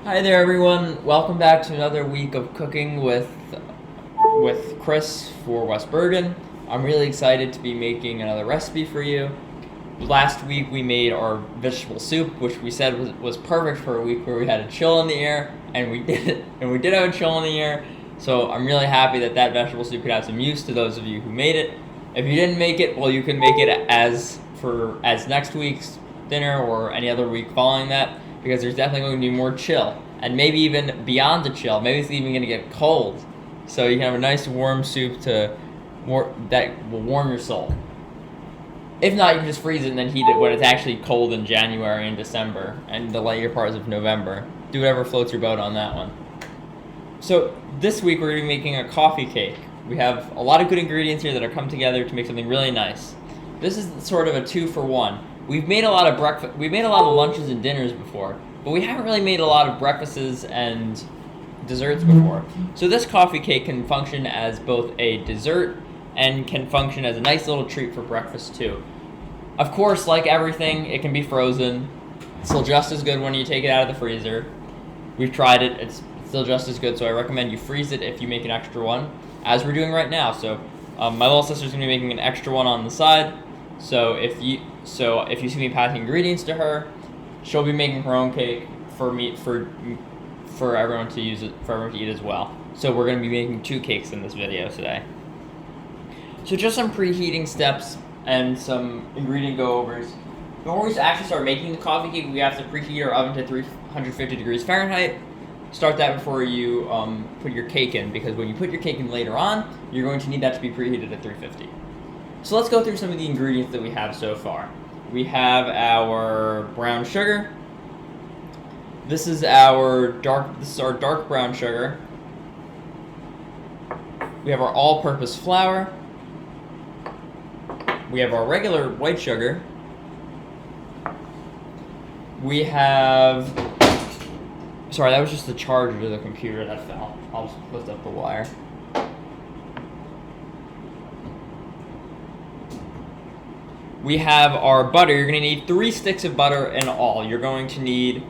Hi there, everyone. Welcome back to another week of cooking with Chris for West Bergen. I'm really excited to be making another recipe for you. Last week we made our vegetable soup, which we said was perfect for a week where we had a chill in the air, and we did it. And we did have a chill in the air, so I'm really happy that vegetable soup could have some use to those of you who made it. If you didn't make it, well, you can make it as next week's dinner or any other week following that, because there's definitely going to be more chill, and maybe even beyond the chill. Maybe it's even going to get cold, so you can have a nice warm soup that will warm your soul. If not, you can just freeze it and then heat it when it's actually cold in January and December and the later parts of November. Do whatever floats your boat on that one. So this week we're going to be making a coffee cake. We have a lot of good ingredients here that are come together to make something really nice. This is sort of a 2-for-1. We've made a lot of lunches and dinners before, but we haven't really made a lot of breakfasts and desserts before. So this coffee cake can function as both a dessert and can function as a nice little treat for breakfast too. Of course, like everything, it can be frozen. It's still just as good when you take it out of the freezer. We've tried it, it's still just as good, so I recommend you freeze it if you make an extra one, as we're doing right now. So my little sister's going to be making an extra one on the side. So if you see me passing ingredients to her, she'll be making her own cake for everyone to eat as well. So we're going to be making 2 cakes in this video today. So just some preheating steps and some ingredient go-overs. Before we actually start making the coffee cake, we have to preheat our oven to 350 degrees Fahrenheit. Start that before you put your cake in, because when you put your cake in later on, you're going to need that to be preheated at 350. So let's go through some of the ingredients that we have so far. We have our brown sugar. This is our dark brown sugar. We have our all-purpose flour. We have our regular white sugar. We have... Sorry, that was just the charger to the computer that fell. I'll just lift up the wire. We have our butter. You're going to need 3 sticks of butter in all. You're going to need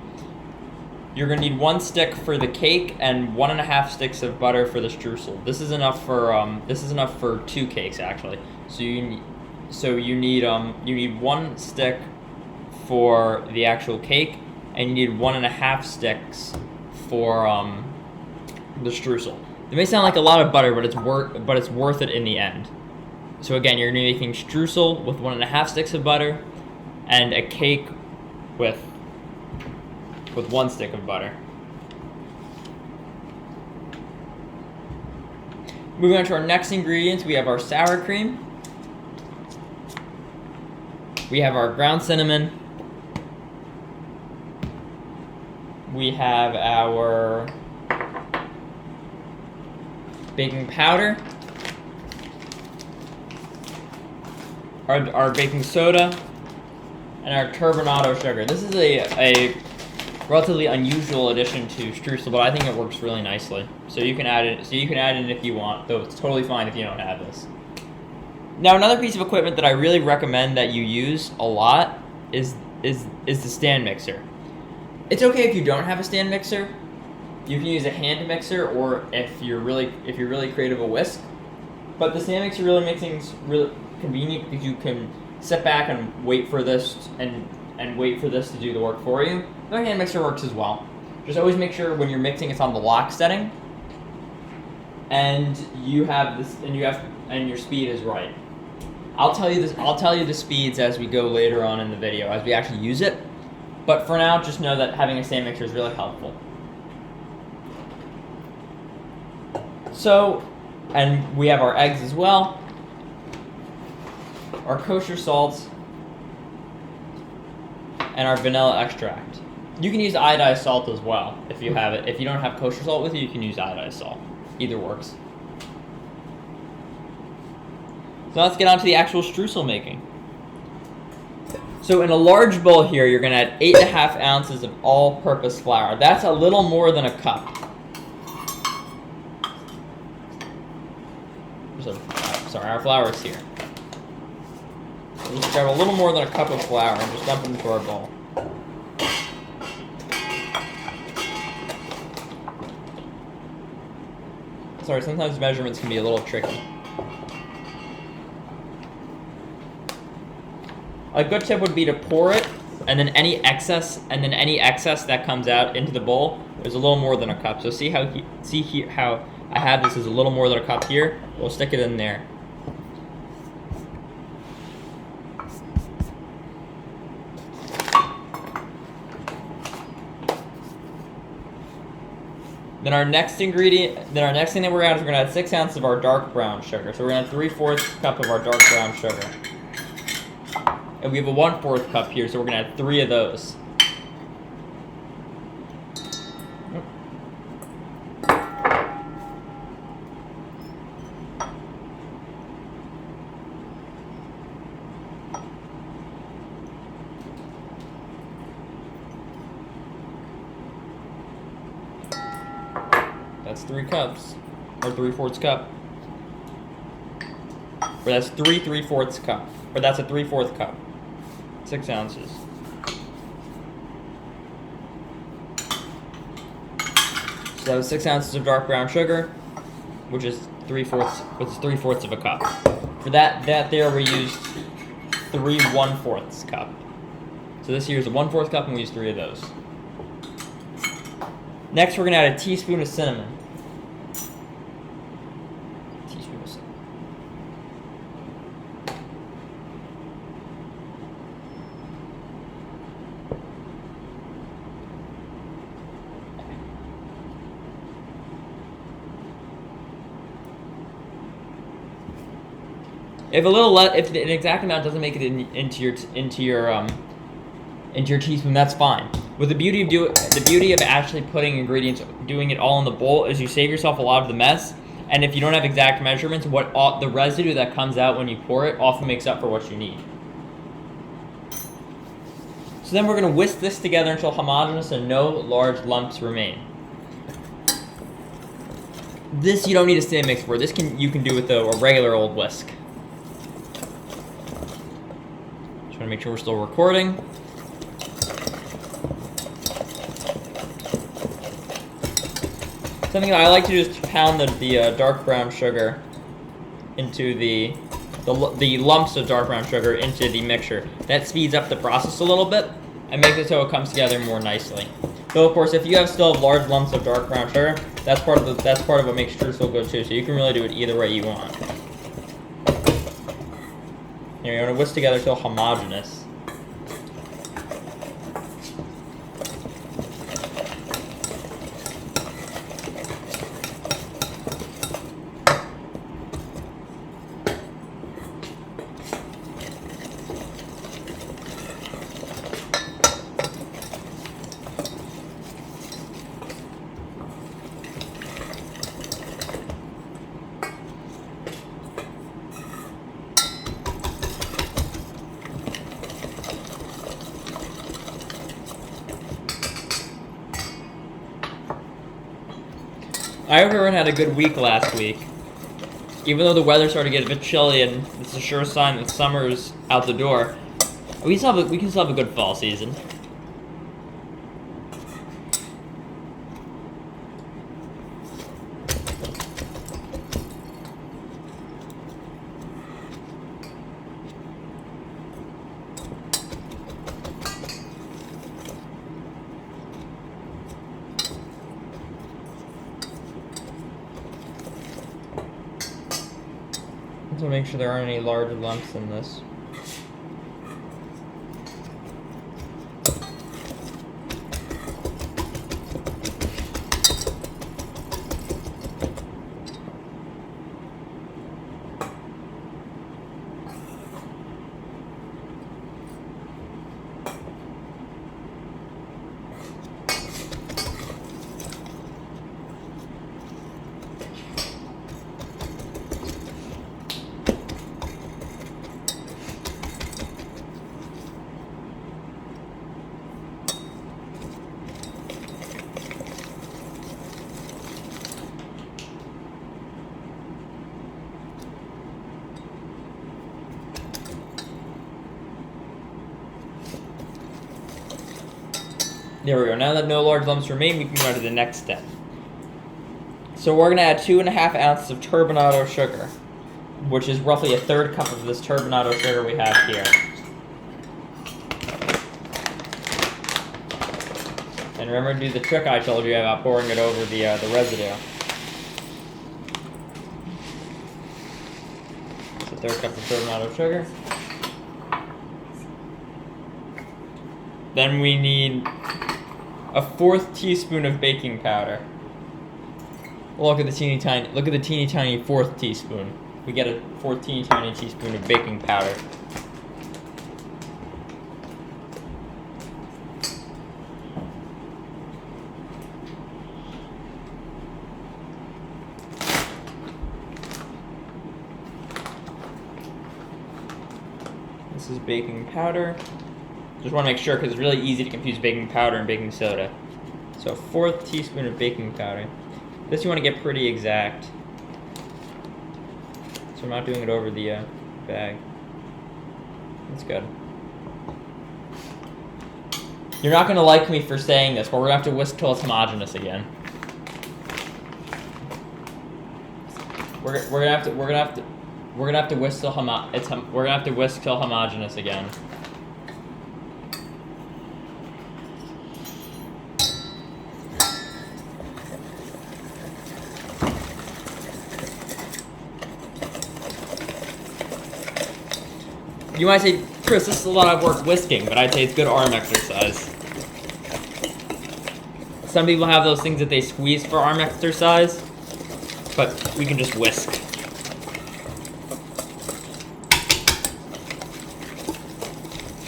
1 stick for the cake and 1.5 sticks of butter for the streusel. This is enough for 2 cakes actually. So you need 1 stick for the actual cake, and you need 1.5 sticks for the streusel. It may sound like a lot of butter, but it's worth it in the end. So again, you're going to be making streusel with 1.5 sticks of butter, and a cake with 1 stick of butter. Moving on to our next ingredients, we have our sour cream. We have our ground cinnamon. We have our baking powder. Our baking soda, and our turbinado sugar. This is a relatively unusual addition to streusel, but I think it works really nicely. So you can add it. If you want, though it's totally fine if you don't have this. Now, another piece of equipment that I really recommend that you use a lot is the stand mixer. It's okay if you don't have a stand mixer. You can use a hand mixer, or if you're really creative, a whisk. But the stand mixer really makes things really convenient, because you can sit back and wait for this to do the work for you. The hand mixer works as well. Just always make sure when you're mixing it's on the lock setting, and your speed is right. I'll tell you the speeds as we go later on in the video, as we actually use it. But for now, just know that having a stand mixer is really helpful. So, and we have our eggs as well, our kosher salts, and our vanilla extract. You can use iodized salt as well if you have it. If you don't have kosher salt with you can use iodized salt. Either works. So let's get on to the actual streusel making. So in a large bowl here, you're going to add 8.5 ounces of all-purpose flour. That's a little more than a cup. Sorry, our flour is here. We'll just grab a little more than a cup of flour and just dump it into our bowl. sometimes measurements can be a little tricky. A good tip would be to pour it, and then any excess that comes out into the bowl is a little more than a cup. So see how I have this is a little more than a cup here. We'll stick it in there. Then our next thing that we're gonna add is we're gonna add 6 ounces of our dark brown sugar. So we're gonna add 3/4 cup of our dark brown sugar. And we have a 1/4 cup here, so we're gonna add 3 of those. That's 3 cups, or 3/4 cup. Or that's 3/4 cup, or that's a 3/4 cup. 6 ounces. So that was 6 ounces of dark brown sugar, which is 3/4 of a cup. For that there we used 3 1/4 cup. So this here is a 1/4 cup, and we use 3 of those. Next, we're gonna add a teaspoon of cinnamon. If an exact amount doesn't make it into your teaspoon, that's fine. But the beauty of actually putting ingredients, doing it all in the bowl, is you save yourself a lot of the mess. And if you don't have exact measurements, the residue that comes out when you pour it often makes up for what you need. So then we're going to whisk this together until homogeneous and no large lumps remain. This you don't need a stand mix for. You can do with a regular old whisk. Just want to make sure we're still recording. Something that I like to do is to pound the dark brown sugar into the lumps of dark brown sugar into the mixture. That speeds up the process a little bit and makes it so it comes together more nicely. Though of course, if you still have large lumps of dark brown sugar, that's part of what makes streusel good too. So you can really do it either way you want. Here, you want to whisk together till homogeneous. I hope everyone had a good week last week. Even though the weather started to get a bit chilly and it's a sure sign that summer's out the door, we can still have a good fall season. So make sure there aren't any large lumps in this. There we go. Now that no large lumps remain, we can go on to the next step. So we're gonna add 2.5 ounces of turbinado sugar, which is roughly a third cup of this turbinado sugar we have here. And remember to do the trick I told you about pouring it over the residue. It's a third cup of turbinado sugar. Then we need a 1/4 teaspoon of baking powder. Look at the teeny tiny 1/4 teaspoon. We get a 1/4 teeny tiny teaspoon of baking powder. This is baking powder. Just want to make sure because it's really easy to confuse baking powder and baking soda. So 1/4 teaspoon of baking powder. This you want to get pretty exact. So I'm not doing it over the bag. That's good. You're not going to like me for saying this, but we're going to have to whisk till it's homogeneous again. We're gonna have to whisk till homogeneous again. You might say, Chris, this is a lot of work whisking, but I'd say it's good arm exercise. Some people have those things that they squeeze for arm exercise, but we can just whisk.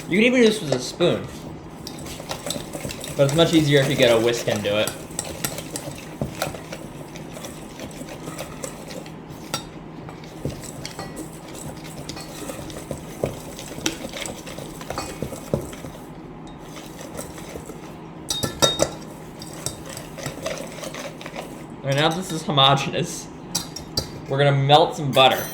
You can even do this with a spoon, but it's much easier if you get a whisk into it. Alright, now this is homogeneous. We're gonna melt some butter.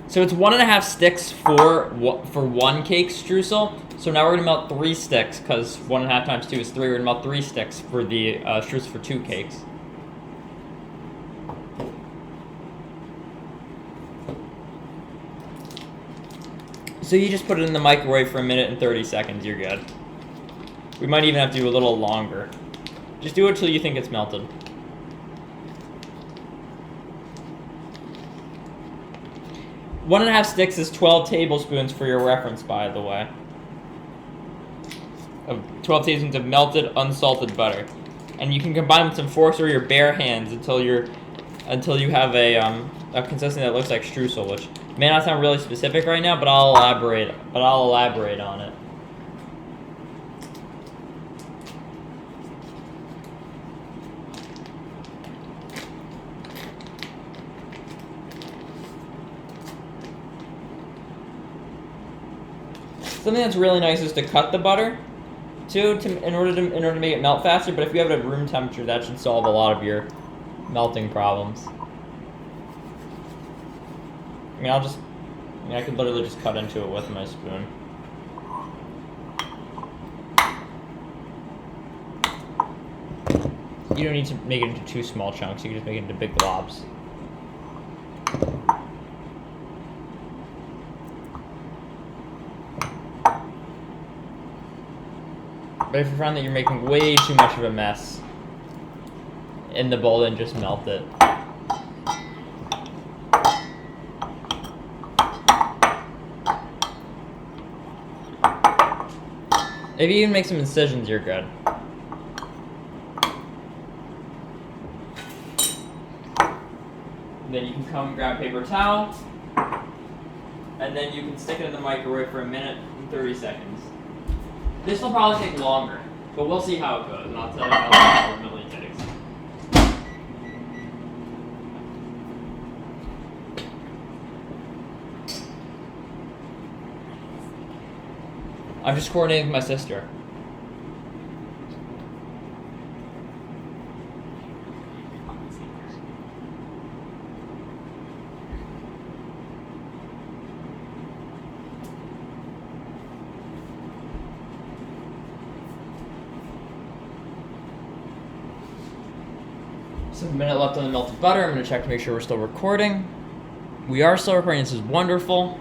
So it's 1.5 sticks for 1 cake streusel. So now we're gonna melt 3 sticks because 1.5 times 2 is 3. We're gonna melt 3 sticks for the streusel for 2 cakes. So you just put it in the microwave for 1 minute and 30 seconds. You're good. We might even have to do a little longer. Just do it till you think it's melted. One and a half sticks is 12 tablespoons for your reference, by the way. 12 tablespoons of melted, unsalted butter. And you can combine with some forks or your bare hands until you have a consistency that looks like streusel, which may not sound really specific right now, but I'll elaborate on it. Something that's really nice is to cut the butter, too, in order to make it melt faster. But if you have it at room temperature, that should solve a lot of your melting problems. I could literally just cut into it with my spoon. You don't need to make it into 2 small chunks. You can just make it into big globs. But if you find that you're making way too much of a mess in the bowl, then just melt it. If you even make some incisions, you're good. Then you can come and grab a paper towel, and then you can stick it in the microwave for 1 minute and 30 seconds. This will probably take longer, but we'll see how it goes, and I'll tell you how long it ultimately takes. I'm just coordinating with my sister. So a minute left on the melted butter. I'm going to check to make sure we're still recording. We are still recording. This is wonderful.